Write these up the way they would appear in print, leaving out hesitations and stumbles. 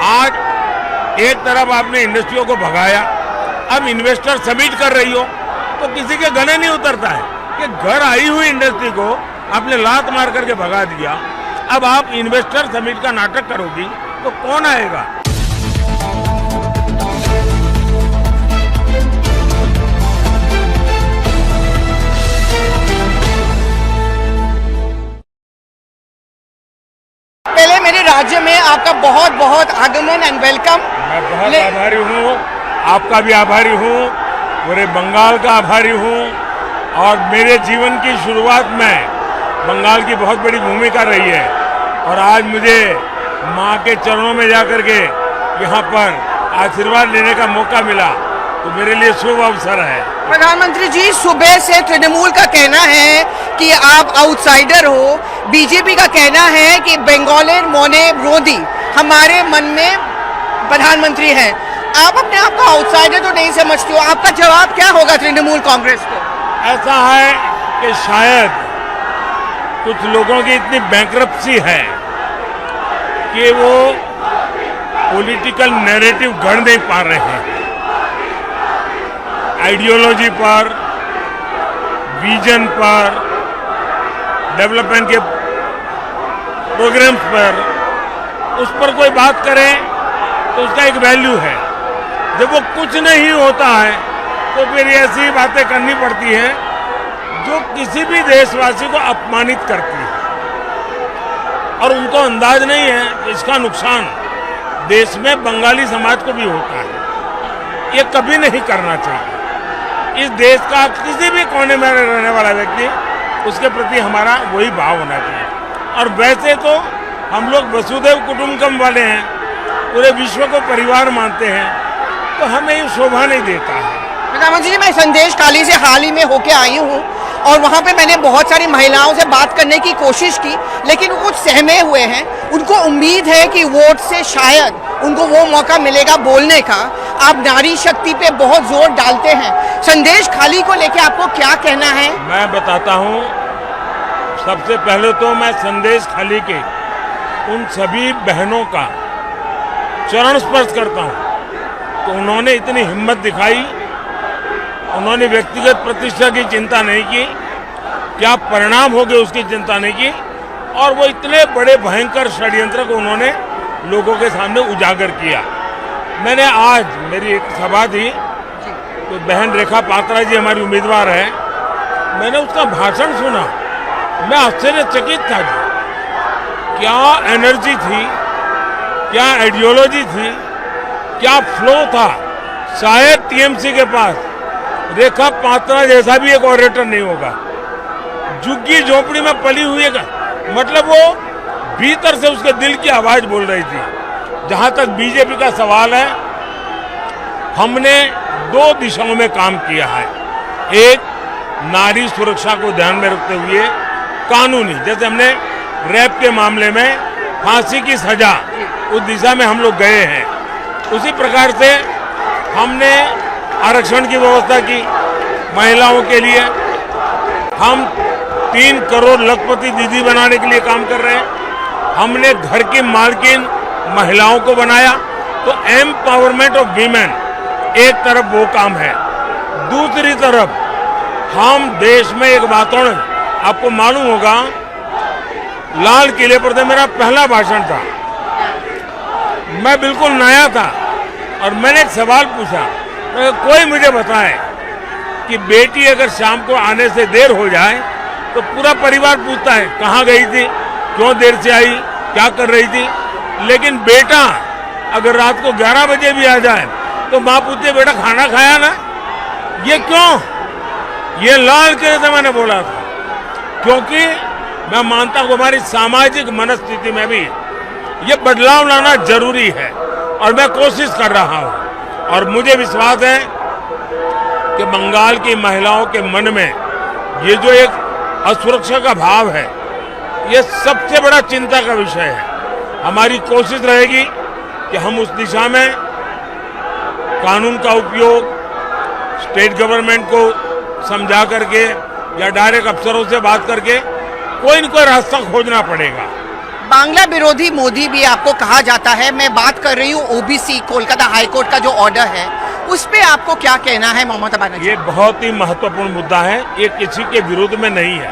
आज एक तरफ आपने इंडस्ट्रियों को भगाया, अब इन्वेस्टर समिट कर रही हो तो किसी के गले नहीं उतरता है कि घर आई हुई इंडस्ट्री को आपने लात मार करके भगा दिया। अब आप इन्वेस्टर समिट का नाटक करोगी तो कौन आएगा? पहले मेरे राज्य में आपका बहुत बहुत आगमन एंड वेलकम। मैं बहुत आभारी हूँ, आपका भी आभारी हूँ, पूरे बंगाल का आभारी हूँ। और मेरे जीवन की शुरुआत में बंगाल की बहुत बड़ी भूमिका रही है और आज मुझे माँ के चरणों में जाकर के यहाँ पर आशीर्वाद लेने का मौका मिला तो मेरे लिए शुभ अवसर है। प्रधानमंत्री जी, सुबह से तृणमूल का कहना है कि आप आउटसाइडर हो, बीजेपी का कहना है कि बेंगोलियर मोने मोदी हमारे मन में प्रधानमंत्री हैं। आप अपने आप को आउटसाइडर तो नहीं समझते हो, आपका जवाब क्या होगा तृणमूल कांग्रेस को? ऐसा है कि शायद कुछ लोगों की इतनी बैंक्रप्सी है कि वो पॉलिटिकल नैरेटिव गढ़ नहीं पा रहे हैं। आइडियोलॉजी पर, विजन पर, डेवलपमेंट के प्रोग्राम्स पर, उस पर कोई बात करे तो उसका एक वैल्यू है। जब वो कुछ नहीं होता है तो फिर ऐसी बातें करनी पड़ती हैं जो किसी भी देशवासी को अपमानित करती है और उनको अंदाज नहीं है कि इसका नुकसान देश में बंगाली समाज को भी होता है। ये कभी नहीं करना चाहिए। इस देश का किसी भी कोने में रहने वाला व्यक्ति, उसके प्रति हमारा वही भाव होना चाहिए। और वैसे तो हम लोग वसुधैव कुटुंबकम वाले हैं, पूरे विश्व को परिवार मानते हैं, तो हमें ये शोभा नहीं देता है। प्रधानमंत्री जी, मैं संदेश खाली से हाल ही में होके आई हूँ और वहाँ पे मैंने बहुत सारी महिलाओं से बात करने की कोशिश की, लेकिन वो कुछ सहमे हुए हैं। उनको उम्मीद है कि वोट से शायद उनको वो मौका मिलेगा बोलने का। आप नारी शक्ति पे बहुत जोर डालते हैं, संदेश खाली को लेके आपको क्या कहना है? मैं बताता हूँ। सबसे पहले तो मैं संदेश खाली के उन सभी बहनों का चरण स्पर्श करता हूँ तो उन्होंने इतनी हिम्मत दिखाई, उन्होंने व्यक्तिगत प्रतिष्ठा की चिंता नहीं की, क्या परिणाम होंगे उसकी चिंता नहीं की, और वो इतने बड़े भयंकर षड्यंत्र को उन्होंने लोगों के सामने उजागर किया। मैंने आज मेरी एक सभा थी, तो बहन रेखा पात्रा जी हमारी उम्मीदवार है, मैंने उसका भाषण सुना, मैं आश्चर्यचकित था जी। क्या एनर्जी थी, क्या आइडियोलॉजी थी, क्या फ्लो था। शायद टीएमसी के पास रेखा पात्रा जैसा भी एक ऑरेटर नहीं होगा। झुग्गी झोपड़ी में पली हुई है, मतलब वो भीतर से उसके दिल की आवाज बोल रही थी। जहां तक बीजेपी का सवाल है, हमने दो दिशाओं में काम किया है। एक, नारी सुरक्षा को ध्यान में रखते हुए कानूनी, जैसे हमने रेप के मामले में फांसी की सजा, उस दिशा में हम लोग गए हैं। उसी प्रकार से हमने आरक्षण की व्यवस्था की महिलाओं के लिए। हम 3 करोड़ लखपति दीदी बनाने के लिए काम कर रहे हैं। हमने घर की मालकिन महिलाओं को बनाया। तो एम्पावरमेंट ऑफ वीमेन एक तरफ वो काम है, दूसरी तरफ हम देश में एक वातावरण, आपको मालूम होगा, लाल किले पर मेरा पहला भाषण था, मैं बिल्कुल नया था और मैंने एक सवाल पूछा, कोई मुझे बताए कि बेटी अगर शाम को आने से देर हो जाए तो पूरा परिवार पूछता है कहाँ गई थी, क्यों देर से आई, क्या कर रही थी। लेकिन बेटा अगर रात को 11 बजे भी आ जाए तो माँ पूछती, बेटा खाना खाया ना। ये क्यों? ये लाल किले से मैंने बोला था, क्योंकि मैं मानता हूँ हमारी सामाजिक मनस्थिति में भी ये बदलाव लाना जरूरी है और मैं कोशिश कर रहा हूँ। और मुझे विश्वास है कि बंगाल की महिलाओं के मन में ये जो एक असुरक्षा का भाव है, ये सबसे बड़ा चिंता का विषय है। हमारी कोशिश रहेगी कि हम उस दिशा में कानून का उपयोग, स्टेट गवर्नमेंट को समझा करके या डायरेक्ट अफसरों से बात करके कोई न कोई रास्ता खोजना पड़ेगा। बांग्ला विरोधी मोदी भी आपको कहा जाता है। मैं बात कर रही हूँ ओबीसी कोलकाता हाईकोर्ट का जो ऑर्डर है उस पे आपको क्या कहना है ममता बनर्जी? ये बहुत ही महत्वपूर्ण मुद्दा है, ये किसी के विरोध में नहीं है।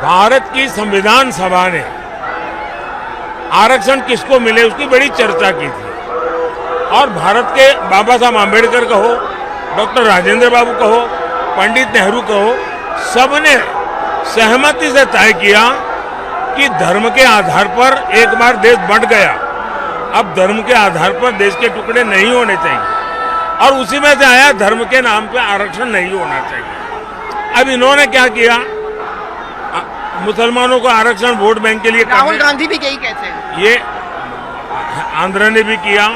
भारत की संविधान सभा ने आरक्षण किसको मिले उसकी बड़ी चर्चा की थी और भारत के बाबा साहब आम्बेडकर कहो, डॉक्टर राजेंद्र बाबू कहो, पंडित नेहरू कहो, सबने सहमति से तय किया कि धर्म के आधार पर एक बार देश बंट गया, अब धर्म के आधार पर देश के टुकड़े नहीं होने चाहिए और उसी में से आया धर्म के नाम पे आरक्षण नहीं होना चाहिए। अब इन्होंने क्या किया, मुसलमानों को आरक्षण वोट बैंक के लिए, राहुल गांधी भी यही कहते हैं, ये आंध्र ने भी किया,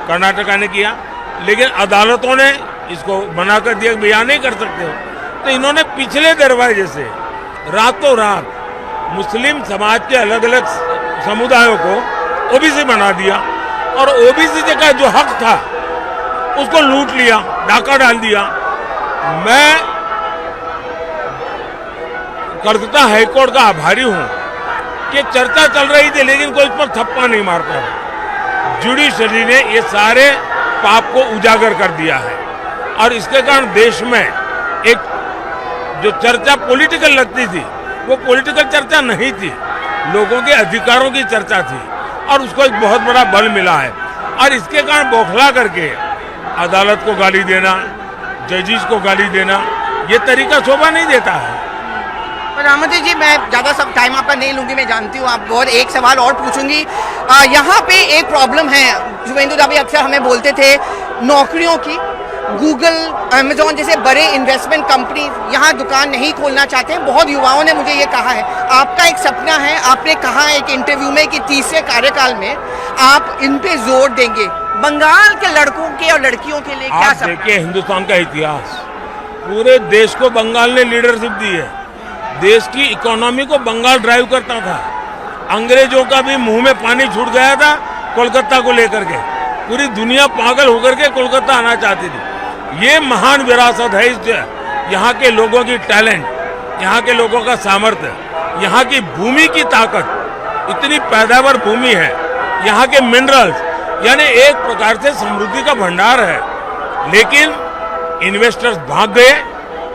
कर्नाटका ने किया, लेकिन अदालतों ने इसको मना कर दिया, बयान नहीं कर सकते हो। तो इन्होंने पिछले दरवाजे से रातों रात मुस्लिम समाज के अलग अलग समुदायों को ओबीसी बना दिया और ओबीसी का जो हक था उसको लूट लिया, डाका डाल दिया। मैं कलकत्ता हाईकोर्ट का आभारी हूं कि चर्चा चल रही थी लेकिन कोई इस पर थप्पा नहीं मार पाया। जुडिशरी ने ये सारे पाप को उजागर कर दिया है और इसके कारण देश में एक जो चर्चा पॉलिटिकल लगती थी वो पॉलिटिकल चर्चा नहीं थी, लोगों के अधिकारों की चर्चा थी और उसको एक बहुत बड़ा बल मिला है। और इसके कारण बौखला करके अदालत को गाली देना, जजेस को गाली देना, ये तरीका शोभा नहीं देता है। प्रधानमंत्री जी, मैं ज़्यादा सब टाइम आपका नहीं लूंगी, मैं जानती हूँ आप बहुत, एक सवाल और पूछूंगी। यहाँ पे एक प्रॉब्लम है, शुभेंदु दा भी अक्सर हमें बोलते थे नौकरियों की, गूगल, अमेजॉन जैसे बड़े इन्वेस्टमेंट कंपनी यहाँ दुकान नहीं खोलना चाहते हैं। बहुत युवाओं ने मुझे ये कहा है, आपका एक सपना है, आपने कहा एक इंटरव्यू में कि तीसरे कार्यकाल में आप इन पे जोर देंगे। बंगाल के लड़कों के और लड़कियों के लिए क्या सपना? देखिए, हिंदुस्तान का इतिहास, पूरे देश को बंगाल ने लीडरशिप दी है, देश की इकोनॉमी को बंगाल ड्राइव करता था। अंग्रेजों का भी मुंह में पानी छूट गया था कोलकाता को लेकर के, पूरी दुनिया पागल होकर के कोलकाता आना चाहती थी। ये महान विरासत है, इस यहाँ के लोगों की टैलेंट, यहाँ के लोगों का सामर्थ्य, यहाँ की भूमि की ताकत, इतनी पैदावार भूमि है, यहाँ के मिनरल्स, यानी एक प्रकार से समृद्धि का भंडार है। लेकिन इन्वेस्टर्स भाग गए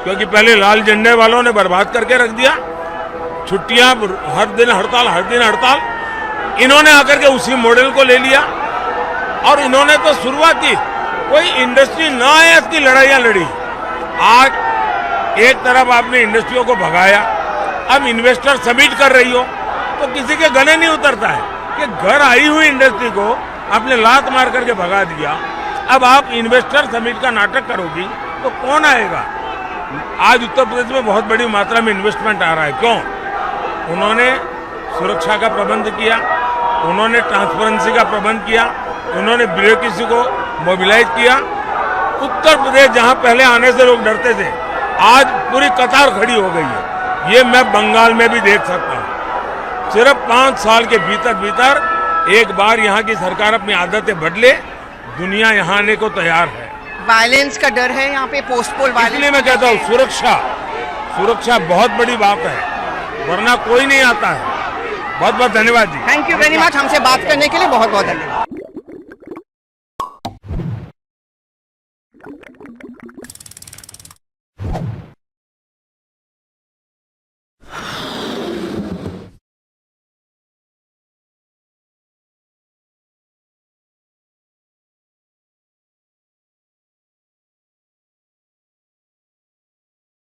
क्योंकि पहले लाल झंडे वालों ने बर्बाद करके रख दिया, छुट्टियां हर दिन हड़ताल, इन्होंने आकर के उसी मॉडल को ले लिया और इन्होंने तो शुरुआत की, कोई इंडस्ट्री ना है इसकी लड़ाइयां लड़ी। आज एक तरफ आपने इंडस्ट्रियों को भगाया, अब इन्वेस्टर सबमिट कर रही हो तो किसी के गले नहीं उतरता है कि घर आई हुई इंडस्ट्री को आपने लात मार करके भगा दिया, अब आप इन्वेस्टर समिट का नाटक करोगी तो कौन आएगा? आज उत्तर प्रदेश में बहुत बड़ी मात्रा में इन्वेस्टमेंट आ रहा है, क्यों? उन्होंने सुरक्षा का प्रबंध किया, उन्होंने ट्रांसपेरेंसी का प्रबंध किया, उन्होंने ब्यूरोक्रेसी को मोबिलाइज किया। उत्तर प्रदेश जहां पहले आने से लोग डरते थे, आज पूरी कतार खड़ी हो गई है। ये मैं बंगाल में भी देख सकता हूं। सिर्फ 5 साल के भीतर एक बार यहाँ की सरकार अपनी आदतें बदले, दुनिया यहाँ आने को तैयार है। वायलेंस का डर है यहाँ पे, पोस्टपोल वायलेंस, इसलिए मैं कहता हूँ सुरक्षा बहुत बड़ी बात है, वरना कोई नहीं आता है। बहुत बहुत धन्यवाद जी। थैंक यू वेरी मच, हमसे बात करने के लिए बहुत बहुत धन्यवाद।